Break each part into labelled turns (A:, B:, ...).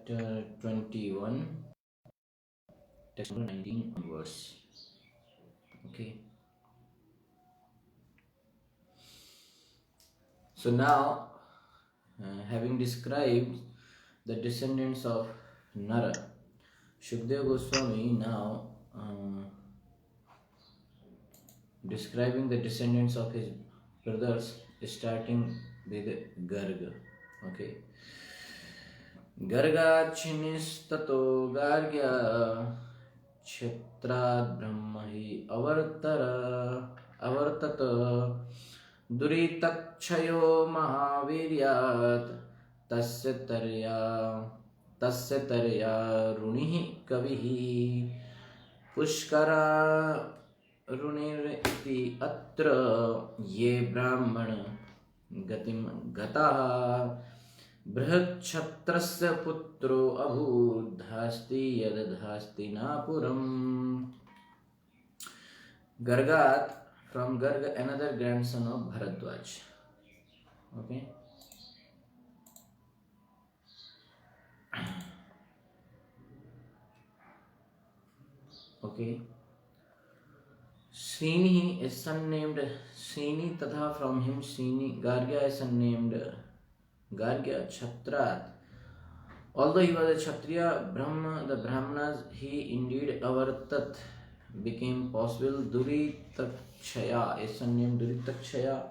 A: chapter 21, text number 19 onwards. Okay. So now, having described the descendants of Nara, Shukdev Goswami now describing the descendants of his brothers, starting with Garga. Okay. Gargachiनिस्ततो Gargya क्षेत्राद् ब्रह्म हि अवर्तत दुरितक्षयो महावीर्यात् तस्य तरया ऋणिः कविः पुष्करारुणिरिति अत्र ये ब्राह्मण गतिं गताः बृहच्छत्रस्य पुत्रो अभूद्धास्ति यदधास्तिनापुरम्. Gargat, from Garga, another grandson of Bharadwaj. Okay. Okay. Srini is son named Srini, Tatha from him Srini. Gargya is son named Gargya Kshatrat. Although he was a Kshatriya, the Brahmanas, he indeed avartat became possible. Duritakshaya is son named Duritakshaya.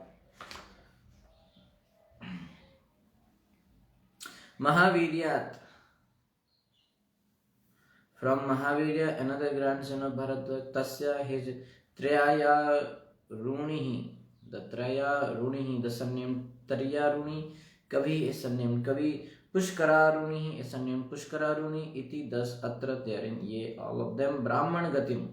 A: Mahaviryat, from Mahavirya, another grandson of Bharadwaj. Tasya, his Traya Runihi, the Traya Runihi, the son named Tarya Runi. Kavi is son named Kavi. Pushkararuni is son named Pushkararuni. Iti, thus atra, therein, ye, all of them. Brahman Gatim,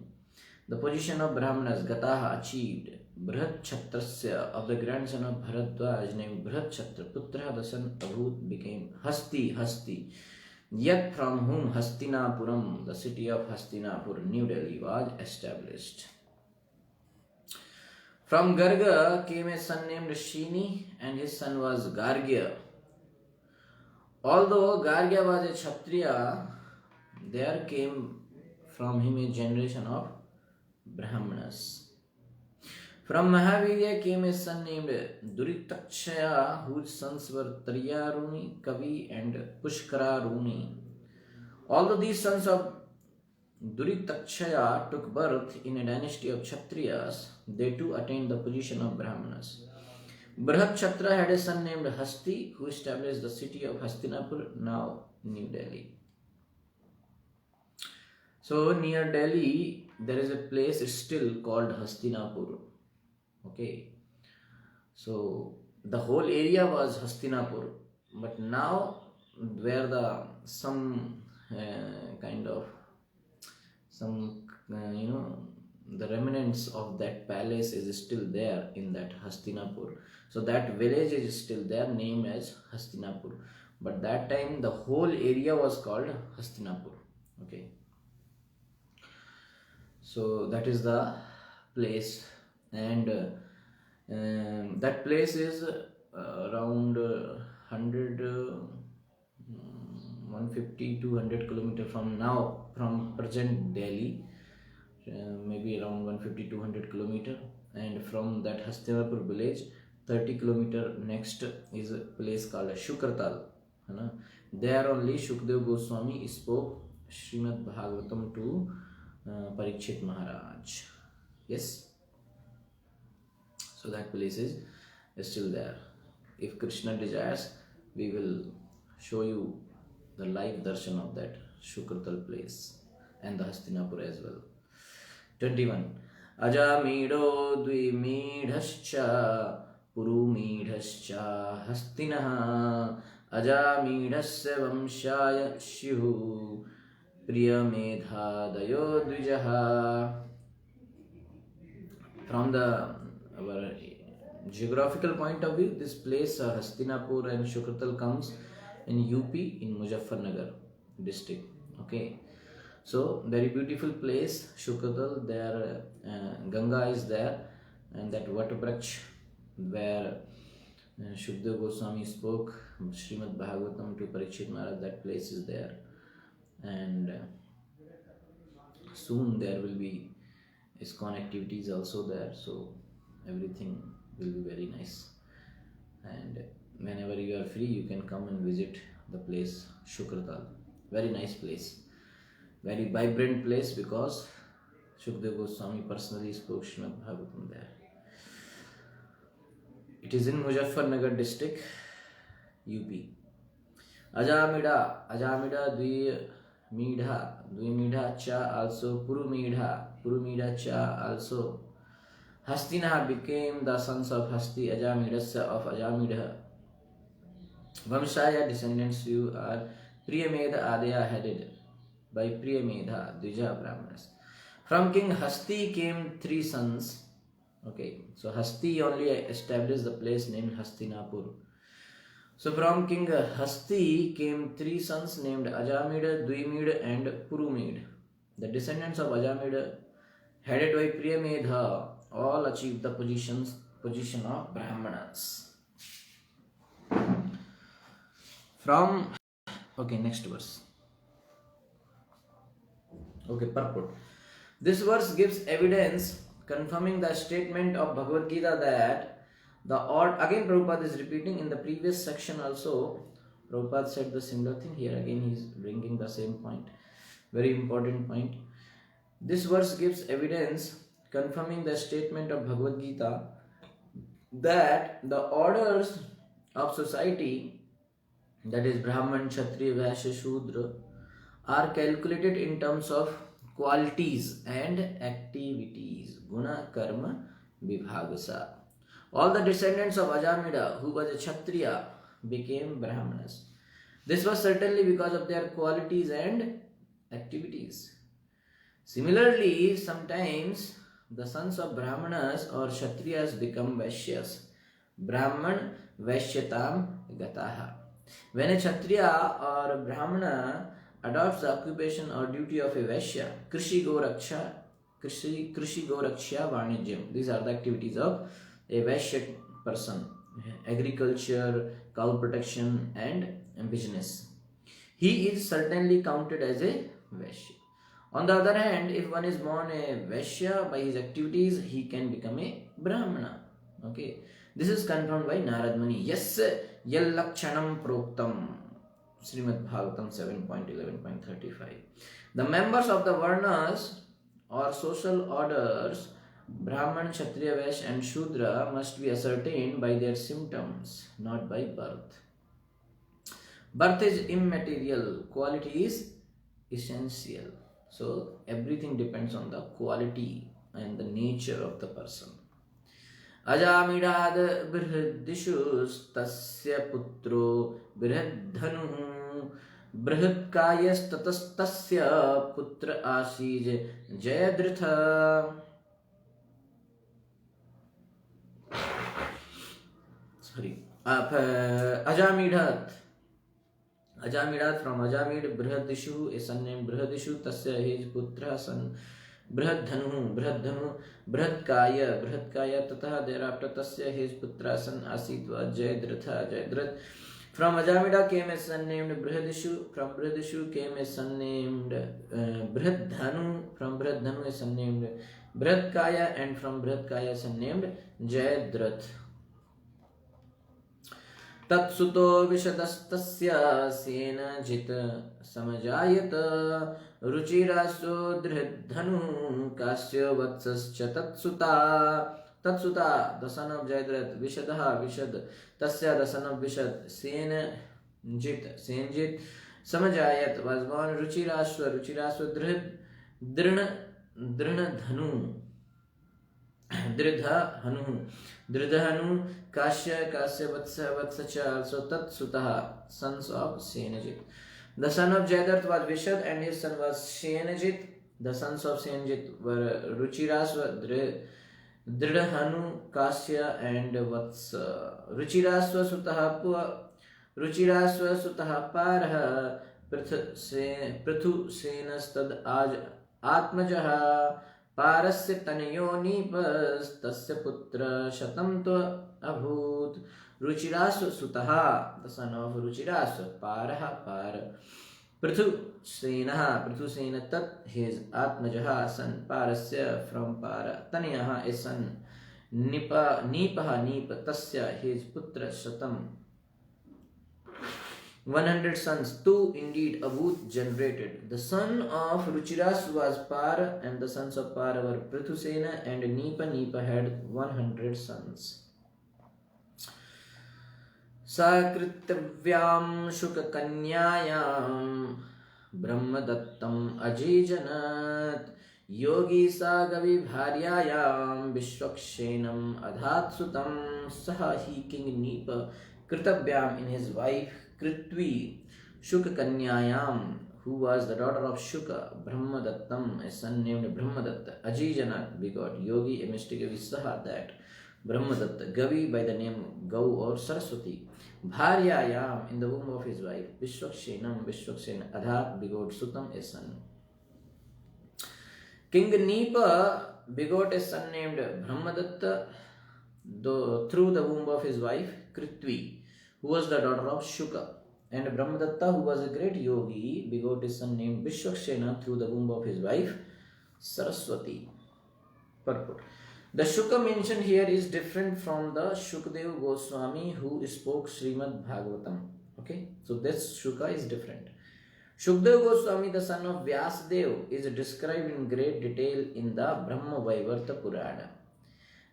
A: the position of Brahmanas. Gataha, achieved. Brihat Chatrasya, of the grandson of Bharadwaj, named Brihat Chatra. Putra, the son of Abhut, became Hasti. Yet from whom Hastinapuram, the city of Hastinapur, New Delhi, was established. From Garga came a son named Shini, and his son was Gargya. Although Gargya was a Kshatriya, there came from him a generation of Brahmanas. From Mahavirya came a son named Duritakshaya, whose sons were Taryaruni, Kavi, and Pushkararuni. Although these sons of Duritakshaya took birth in a dynasty of Kshatriyas, they too attained the position of Brahmanas. Brihat Kshatriya had a son named Hasti, who established the city of Hastinapur, now New Delhi. So near Delhi, there is a place still called Hastinapur. Okay, so the whole area was Hastinapur, but now where the the remnants of that palace is still there in that Hastinapur. So that village is still there, named as Hastinapur. But that time the whole area was called Hastinapur. Okay, so that is the place, and that place is around 150 to 100 kilometer from present Delhi, maybe around 150 to 200 kilometer, and from that Hastinapur village 30 kilometer next is a place called Shukratal. There only Shukdev Goswami spoke Srimad Bhagavatam to Parikshit Maharaj. Yes. So that place is still there. If Krishna desires, we will show you the live darshan of that Shukratal place and the Hastinapur as well. 21. Ajamidho dvimidhascha purumidhascha hastinaha ajamidhasya vamshaya shyuhu priyamedhadayo dvijaha. From our geographical point of view, this place Hastinapur and Shukratal comes in UP in Muzaffarnagar district. Okay, so very beautiful place Shukratal. There Ganga is there, and that Vatvrach where Shukdev Goswami spoke Srimad Bhagavatam to Parikshit Maharaj. That place is there, and soon there will be ISKCON activities also there. So everything will be very nice. And whenever you are free, you can come and visit the place Shukratal. Very nice place, very vibrant place, because Shukdev Goswami personally spoke Srimad Bhagavatam there. It is in Muzaffarnagar district, UP. Ajamida Dvimidha cha also Purumidha cha also. Hastina became the sons of Hasti, Ajamidasya of Ajamidha. Vamshaya descendants who are Priyamedha Adya headed by Priyamedha, Dvija Brahmanas. From King Hasti came 3 sons. Okay, so Hasti only established the place named Hastinapur. So from King Hasti came 3 sons named Ajamida, Dvimida and Purumid. The descendants of Ajamida, headed by Priyamedha, all achieved the position of Brahmanas. From, okay, next verse. Okay, purport. This verse gives evidence confirming the statement of Bhagavad Gita that the odd, again Prabhupada is repeating in the previous section also. Prabhupada said the similar thing. Here again he is bringing the same point. Very important point. This verse gives evidence confirming the statement of Bhagavad Gita that the orders of society, that is Brahman, Kshatriya, Vaishya, Shudra, are calculated in terms of qualities and activities. Guna, Karma, Vibhagasa. All the descendants of Ajamida, who was a Kshatriya, became Brahmanas. This was certainly because of their qualities and activities. Similarly, sometimes the sons of Brahmanas or Kshatriyas become Vaishyas. Brahman Vaishyatam Gataha. When a Kshatriya or a Brahmana adopts the occupation or duty of a Vaishya, Krishi Goraksha, Vanijyam. These are the activities of a Vaishya person. Agriculture, cow protection and business. He is certainly counted as a Vaishya. On the other hand, if one is born a Vaishya, by his activities, he can become a Brahmana. Okay. This is confirmed by Narad Muni. Yes, Yallakshanam Proktam. Srimad Bhagavatam 7.11.35. The members of the Varnas or social orders, Brahman, Kshatriya, Vaishya and Shudra, must be ascertained by their symptoms, not by birth. Birth is immaterial, quality is essential. So everything depends on the quality and the nature of the person. Ajamidad Brihadishu Tasya Putro Brihadhanu Brihadkayas Tatastasya Putra Ashij Jayadritha. Sorry. Ajamidad from Ajamid, Brihadishu, a son named Brihadishu, Tasya his putra son Brihadhanu, Brihadkaya, Tataha thereafter Tasya his putra son Asitva Jayadratha. From Ajamida came a son named Brihadishu, from Brihadishu came a son named Brihadhanu, from Brihadhanu a son named Brihadkaya, and from Brihadkaya a son named Jayadrath. तत्सुतो विशदस्तस्य Senjit समजायत रुचिरासो दृढधनु कास्य वत्सश्च तत्सुता the son of Jayadratha, Vishad tasya the son of Vishad, Senjit Samajayat was born Ruchiraswa Dridhanu Kashya Vatsacha, also Tatsutaha, sons of Senajit. The son of Jayadratha was Vishad and his son was Senajit. The sons of Senajit were Ruchiraswa, Dridhanu, Kashya and Vatsa. Ruchiraswa Sutaha Paraha Prithu Senastad Atmajaha Parasya Tanayo Nipas Tasya Putra Shatam Tva Abhut Ruchiraswa Sutaha, the son of Ruchiraswa, Paraha, Para. Prithusena Tat, his Atmajaha, son Parasya from Para. Tanyaha, a son. Nipaha, Nipa, Tasya, his Putra Shatam. 100 sons, two indeed Avut generated. The son of Ruchiras was Para, and the sons of Para were Prithusena and Nipa. Nipa had 100 sons. Sakrityavyam Shukakanyayam Brahmadattam Ajijanat Yogi Sagavi Bharyayam Vishwakshenam Adhatsutam Saha, he King Nipa, Kritavyam in his wife Kritvi, Shukakanyayam, who was the daughter of Shuka, Brahmadattam, a son named Brahmadatta, Ajijanat begot Yogi, a mystic Visaha, that Brahmadatta, Gavi by the name Gau or Saraswati, Bharyayam in the womb of his wife, Vishwakshenam, Vishwaksena, Adhat begot Sutam, a son. King Nipa begot a son named Brahmadatta through the womb of his wife Kritvi, who was the daughter of Shuka. And Brahmadatta, who was a great yogi, begot a son named Vishwaksena through the womb of his wife Saraswati. Purport. The Shuka mentioned here is different from the Shukdev Goswami who spoke Srimad Bhagavatam. Okay, so this Shuka is different. Shukdev Goswami, the son of Vyasadev, is described in great detail in the Brahma Vaivarta Purana.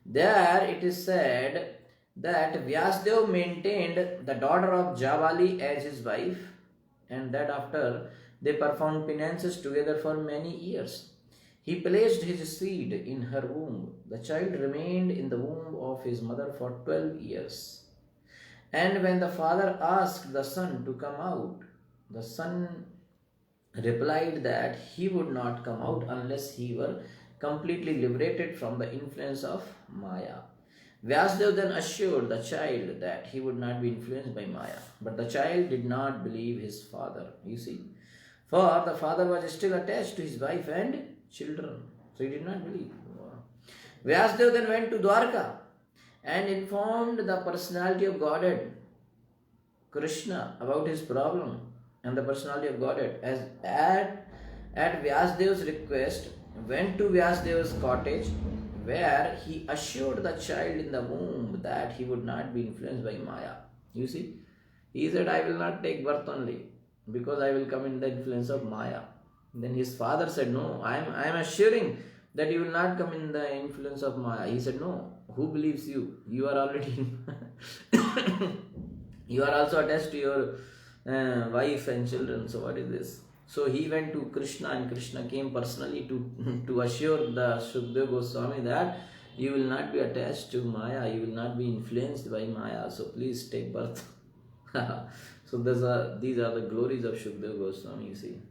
A: There it is said that Vyasadev maintained the daughter of Javali as his wife, and that after they performed penances together for many years. He placed his seed in her womb. The child remained in the womb of his mother for 12 years. And when the father asked the son to come out, the son replied that he would not come out unless he were completely liberated from the influence of Maya. Vyasadeva then assured the child that he would not be influenced by Maya. But the child did not believe his father, you see. For the father was still attached to his wife and children. So he did not believe. Vyasadeva then went to Dwarka and informed the personality of Godhead, Krishna, about his problem. And the personality of Godhead, as at Vyasadeva's request, went to Vyasadeva's cottage, where he assured the child in the womb that he would not be influenced by Maya. You see, he said, I will not take birth only, because I will come in the influence of Maya. Then his father said, no, I am assuring that you will not come in the influence of Maya. He said, no, who believes you? You are already you are also attached to your wife and children. So what is this? So he went to Krishna, and Krishna came personally to assure the Shukdev Goswami that you will not be attached to Maya, you will not be influenced by Maya, so please take birth. So these are the glories of Shukdev Goswami, you see.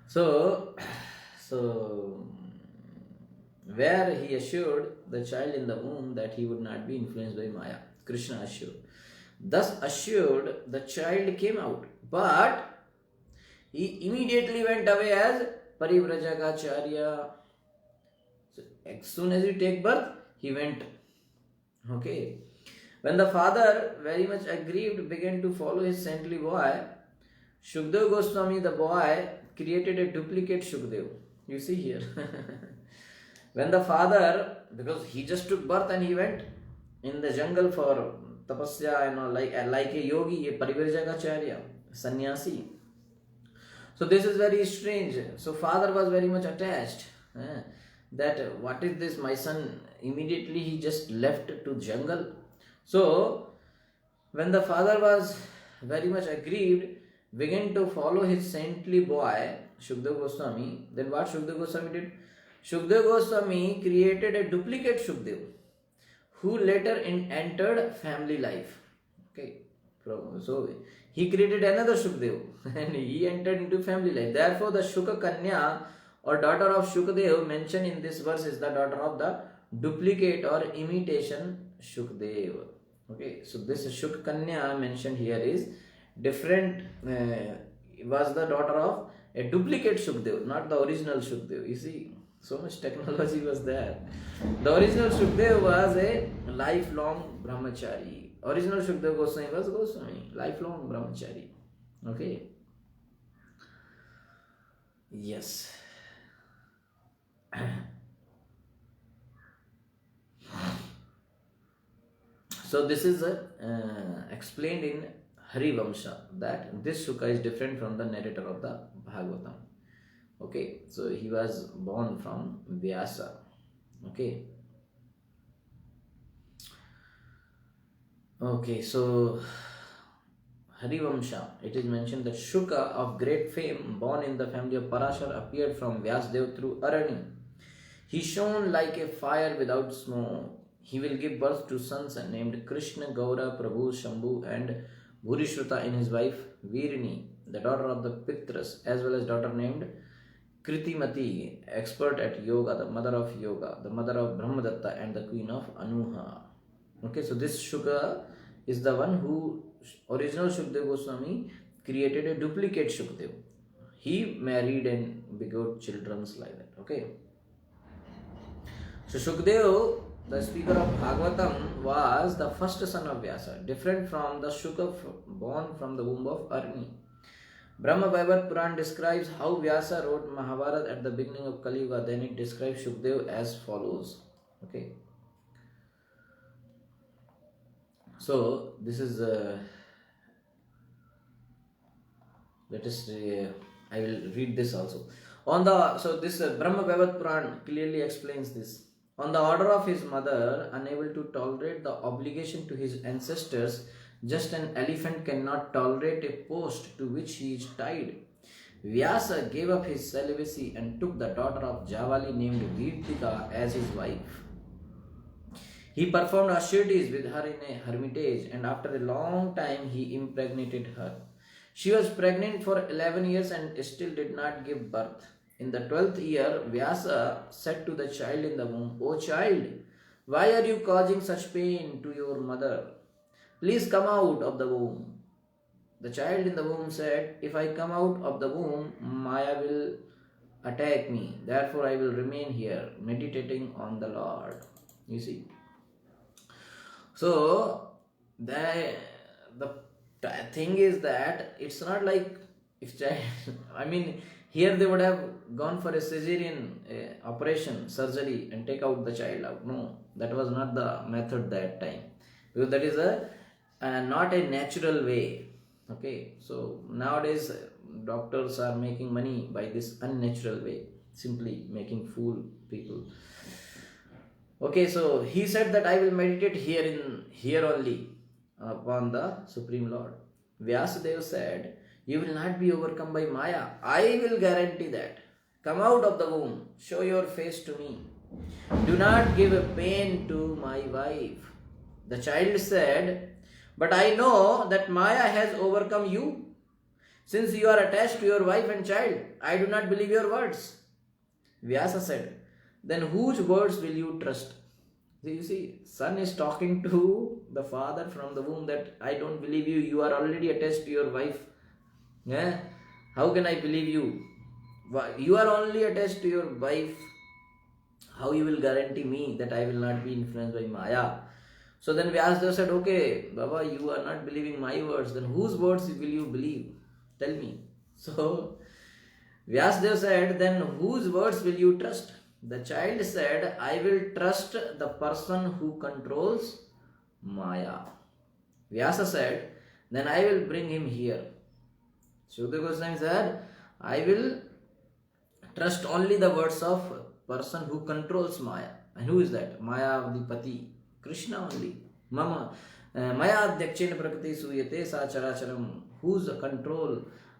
A: So where he assured the child in the womb that he would not be influenced by Maya, Krishna assured. Thus assured, the child came out, but he immediately went away as Parivrajagacharya. So as soon as you take birth, he went. Okay. When the father, very much aggrieved, began to follow his saintly boy, Shukdev Goswami, the boy, created a duplicate Shukdev. You see here. When the father, because he just took birth and he went in the jungle for tapasya and all, like a yogi, a Parivrajagacharya, sannyasi. So this is very strange. So father was very much attached. That what is this, my son? Immediately he just left to jungle. So when the father was very much aggrieved, began to follow his saintly boy, Shukdev Goswami, then what Shukdev Goswami did? Shukdev Goswami created a duplicate Shukdev, who later entered family life. Okay. So he created another Shukdev and he entered into family life. Therefore, the Shuka Kanya or daughter of Shukadev mentioned in this verse is the daughter of the duplicate or imitation Shukdev. Okay, so this Shuka Kanya mentioned here is different, was the daughter of a duplicate Shukdev, not the original Shukdev. You see, So much technology was there. The original Shukdev was a lifelong brahmachari. Original Shukdev Goswami was Goswami, lifelong brahmachari. Okay. Yes. So this is explained in Harivamsha that this Shuka is different from the narrator of the Bhagavatam. Okay, so he was born from Vyasa. Okay. Okay, so Harivamsha, it is mentioned that Shuka of great fame, born in the family of Parashar, appeared from Vyasdev through Arani. He shone like a fire without smoke. He will give birth to sons named Krishna, Gaura, Prabhu, Shambhu, and Bhurishruta in his wife Virini, the daughter of the Pitras, as well as daughter named Kritimati, expert at yoga, the mother of yoga, the mother of Brahmadatta, and the queen of Anuha. Okay, so this Shuka is the one who, original Shukdev Goswami created a duplicate Shukdev. He married and begot children like that. Okay. So Shukdev, the speaker of Bhagavatam, was the first son of Vyasa, different from the Shuka born from the womb of Arni. Brahma Vaivat Puran describes how Vyasa wrote Mahabharata at the beginning of Kali Yuga. Then it describes Shukdev as follows. Okay. So this is let us I will read this also. So this Brahma Vaivat Puran clearly explains this. On the order of his mother, unable to tolerate the obligation to his ancestors, just an elephant cannot tolerate a post to which he is tied. Vyasa gave up his celibacy and took the daughter of Javali named Virtika as his wife. He performed austerities with her in a hermitage, and after a long time he impregnated her. She was pregnant for 11 years and still did not give birth. In the 12th year, Vyasa said to the child in the womb, "O child, why are you causing such pain to your mother? Please come out of the womb." The child in the womb said, "If I come out of the womb, Maya will attack me. Therefore, I will remain here, meditating on the Lord." You see. So, the thing is that it's not like if child, I mean, here they would have gone for a cesarean operation, surgery, and take out the child out. No, that was not the method that time, because that is not a natural way. Okay, so nowadays doctors are making money by this unnatural way, simply making fool people. Okay, so he said that I will meditate here only upon the Supreme Lord. Vyasadeva said, "You will not be overcome by Maya. I will guarantee that. Come out of the womb. Show your face to me. Do not give a pain to my wife." The child said, "But I know that Maya has overcome you. Since you are attached to your wife and child, I do not believe your words." Vyasa said, "Then whose words will you trust?" You see, son is talking to the father from the womb that I don't believe you. You are already attached to your wife. Yeah? How can I believe you? You are only attached to your wife. How you will guarantee me that I will not be influenced by Maya? So then Vyasdev said, "Okay, Baba, you are not believing my words. Then whose words will you believe? Tell me." So Vyasdev said, "Then whose words will you trust?" The child said, "I will trust the person who controls Maya." Vyasa said, "Then I will bring him here." Shukdev Goswami said, "I will trust only the words of person who controls Maya." And who is that? Maya of the Pati, Krishna only. Mama Maya Adhyakshena Prakriti Suyate Sa Characharam.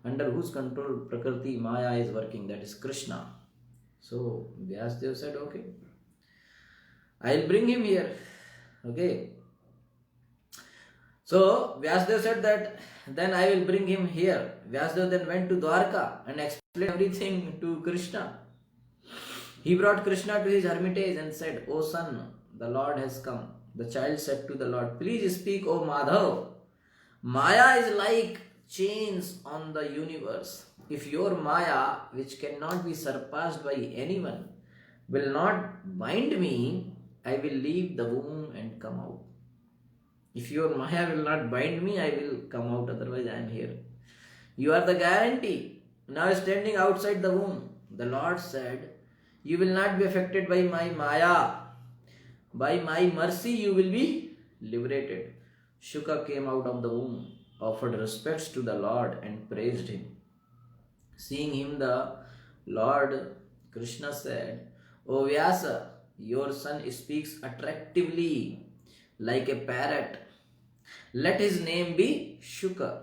A: Under whose control Prakriti Maya is working, that is Krishna. So Vyasdev said, "Okay, I'll bring him here." Okay. So Vyasdev said that then I will bring him here. Vyasdev then went to Dwarka and explained everything to Krishna. He brought Krishna to his hermitage and said, "O son, the Lord has come." The child said to the Lord, "Please speak, O Madhav. Maya is like chains on the universe. If your Maya, which cannot be surpassed by anyone, will not bind me, I will leave the womb and come out. If your Maya will not bind me, I will come out, otherwise I am here. You are the guarantee. Now standing outside the womb, the Lord said, you will not be affected by my Maya. By my mercy you will be liberated. Shuka came out of the womb, offered respects to the Lord and praised him. Seeing him, the Lord Krishna said, O Vyasa, your son speaks attractively like a parrot. Let his name be Shuka.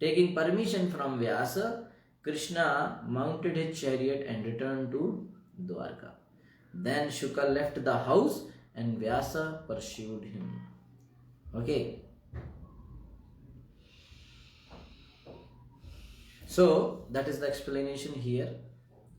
A: Taking permission from Vyasa, Krishna mounted his chariot and returned to Dwarka. Then Shuka left the house and Vyasa pursued him. Okay. So that is the explanation here.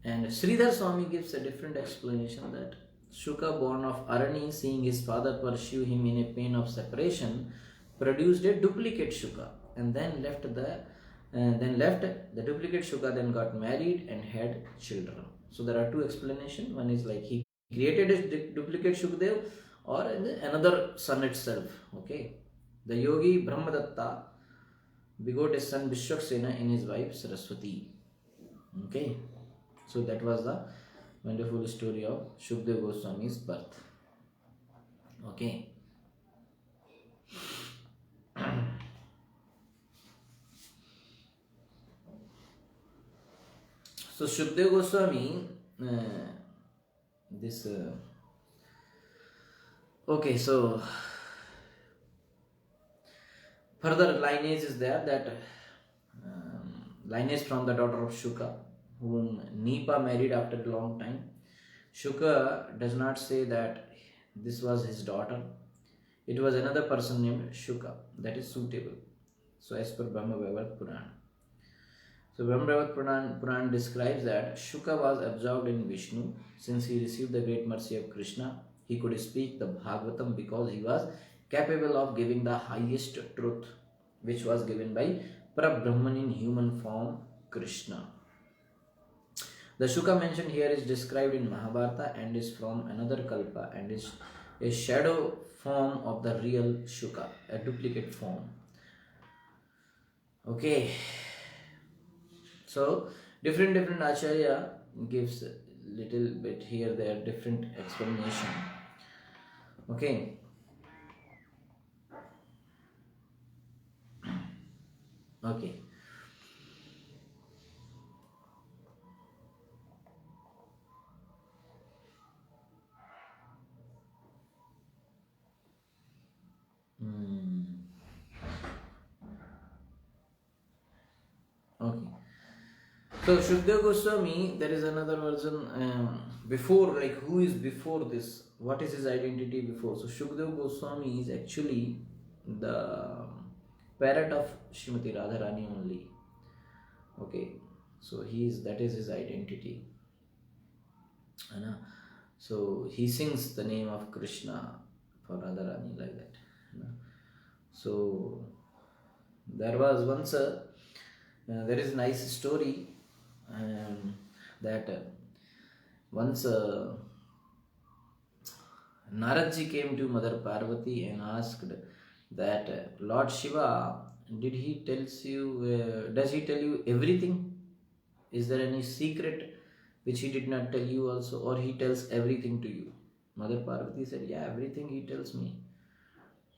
A: And Sridhar Swami gives a different explanation that Shuka, born of Arani, seeing his father pursue him in a pain of separation, produced a duplicate Shuka and then left the duplicate Shuka, then got married and had children. So there are two explanations. One is like he created a duplicate Shukdev, or another son itself. Okay, the yogi Brahmadatta begot a son Vishwaksena in his wife Saraswati. Okay, so that was the wonderful story of Shukdev Goswami's birth. Okay. So Shukdev Goswami, okay, so further lineage is there, that lineage from the daughter of Shuka, whom Nipa married after a long time. Shuka does not say that this was his daughter. It was another person named Shuka. That is suitable. So as per Brahma Vaivarta Purana. So Brahma Vaivarta Purana describes that Shuka was absorbed in Vishnu. Since he received the great mercy of Krishna, he could speak the Bhagavatam because he was capable of giving the highest truth, which was given by Parabrahman in human form, Krishna. The Shuka mentioned here is described in Mahabharata and is from another Kalpa and is a shadow form of the real Shuka, a duplicate form. Okay. So different Acharya gives little bit here there different explanation. Okay. Okay. Okay. So Shukdev Goswami, there is another version before, like who is before this? What is his identity before? So Shukdev Goswami is actually the parrot of Srimati Radharani only. Okay, so that is his identity. So he sings the name of Krishna for Radharani like that. So there was once there is a nice story that once Naradji came to Mother Parvati and asked that Lord Shiva, does he tell you everything? Is there any secret which he did not tell you also, or he tells everything to you? Mother Parvati said, yeah, everything he tells me.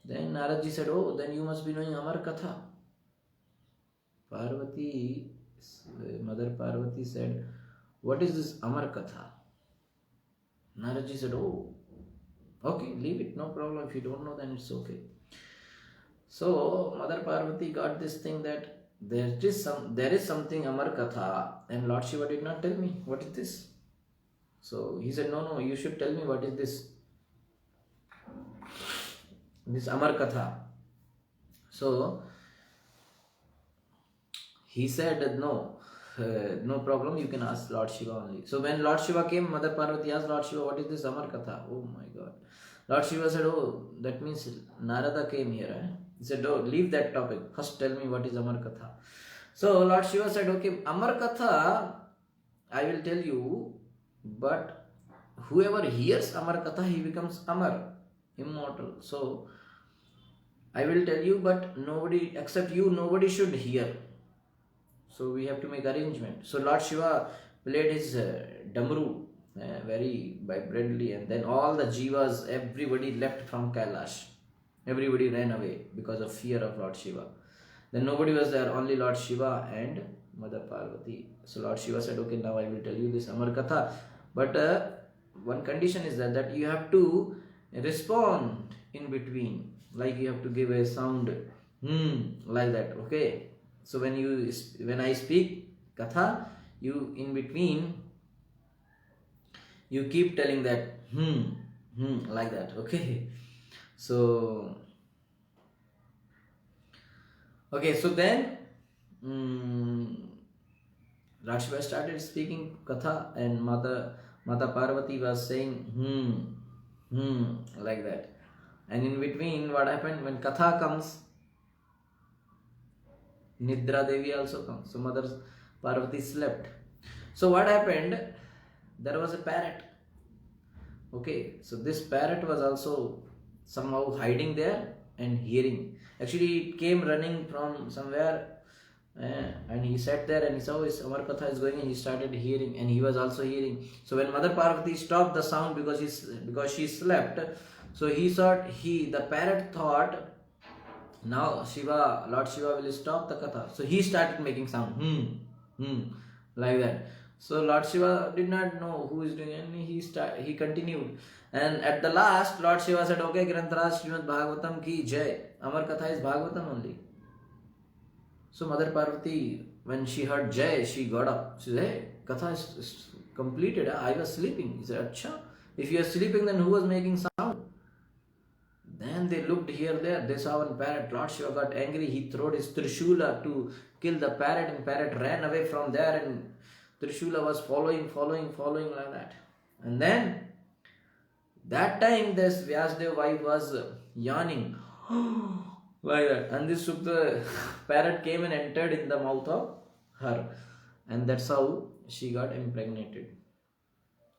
A: Then Naradji said, oh, then you must be knowing Amar Katha. Mother Parvati said, what is this Amar Katha? Naradji said, oh, okay, leave it, no problem. If you don't know, then it's okay. So Mother Parvati got this thing that there is something Amar Katha, and Lord Shiva did not tell me. What is this? So he said, no, you should tell me what is this. This Amar Katha. So he said, no problem, you can ask Lord Shiva only. So when Lord Shiva came, Mother Parvati asked Lord Shiva, what is this Amar Katha? Oh my God. Lord Shiva said, oh, that means Narada came here. He said, oh, leave that topic. First tell me what is Amar Katha. So Lord Shiva said, okay, Amar Katha, I will tell you, but whoever hears Amar Katha, he becomes Amar, immortal. So I will tell you, but nobody except you, nobody should hear. So we have to make arrangement. So Lord Shiva played his damru very vibrantly, and then all the jivas, everybody left from Kailash. Everybody ran away because of fear of Lord Shiva. Then nobody was there, only Lord Shiva and Mother Parvati. So Lord Shiva said, okay, now I will tell you this Amar Katha. But one condition is that you have to respond in between. Like you have to give a sound, like that, okay? So when I speak Katha, you in between, you keep telling that, like that, okay? So then Lord Shiva started speaking Katha, and Mata Parvati was saying like that. And in between, what happened when Katha comes, Nidra Devi also comes. So Mother Parvati slept. So what happened? There was a parrot. Okay, so this parrot was also somehow hiding there and hearing. Actually, it came running from somewhere, and he sat there and he saw his Amar Katha is going, and he started hearing, and he was also hearing. So when Mother Parvati stopped the sound because she slept, so the parrot thought, now Lord Shiva will stop the Katha. So he started making sound, like that. So Lord Shiva did not know who is doing it, and he continued. And at the last, Lord Shiva said, okay, Grantaraj Srimad Bhagavatam ki jai. Amar Katha is Bhagavatam only. So Mother Parvati, when she heard jai, she got up. She said, hey, Katha is completed. I was sleeping. He said, Acha, if you are sleeping, then who was making sound? Then they looked here, there. They saw one parrot. Lord Shiva got angry. He threw his Trishula to kill the parrot, and parrot ran away from there, and Trishula was following like that. And then, that time this Vyasdev wife was yawning like that. And this Sukta parrot came and entered in the mouth of her. And that's how she got impregnated.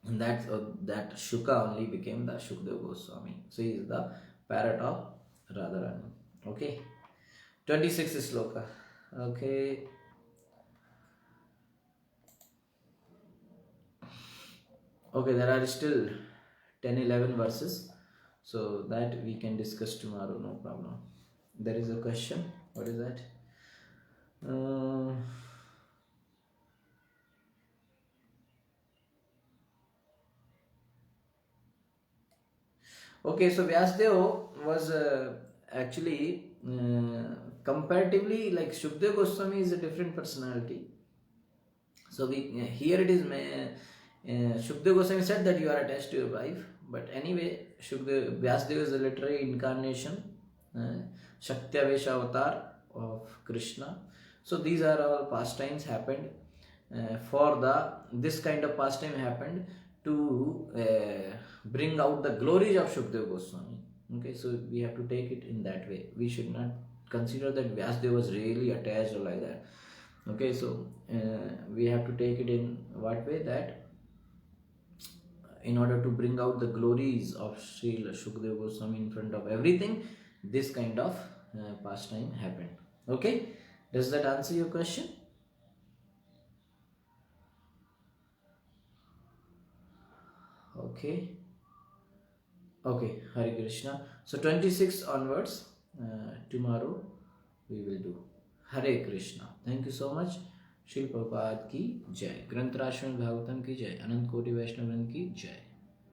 A: And that Shuka only became the Shukdev Goswami. So he is the parrot of Radharani. Okay. 26th sloka. Okay. Okay, there are still 10-11 verses. So that we can discuss tomorrow, no problem. There is a question. What is that? Okay, so Vyasdev was actually comparatively, like Shukdev Goswami is a different personality. So here it is, Shukdev Goswami said that you are attached to your wife, but anyway, Vyasdev is a literary incarnation, Shaktavesha avatar of Krishna. So these are all pastimes happened. This kind of pastime happened to bring out the glories of Shukdev Goswami. Okay, so we have to take it in that way. We should not consider that Vyasdev was really attached or like that. Okay, so we have to take it in what way, that in order to bring out the glories of Srila Shukdev Goswami in front of everything, this kind of pastime happened. Okay, does that answer your question? Okay, Hare Krishna. So 26 onwards, tomorrow we will do. Hare Krishna. Thank you so much. Srila Prabhupada की जय, ग्रंथ राज श्रीमद् भागवतम की जय, अनंत कोटि वैष्णव वृंद की जय.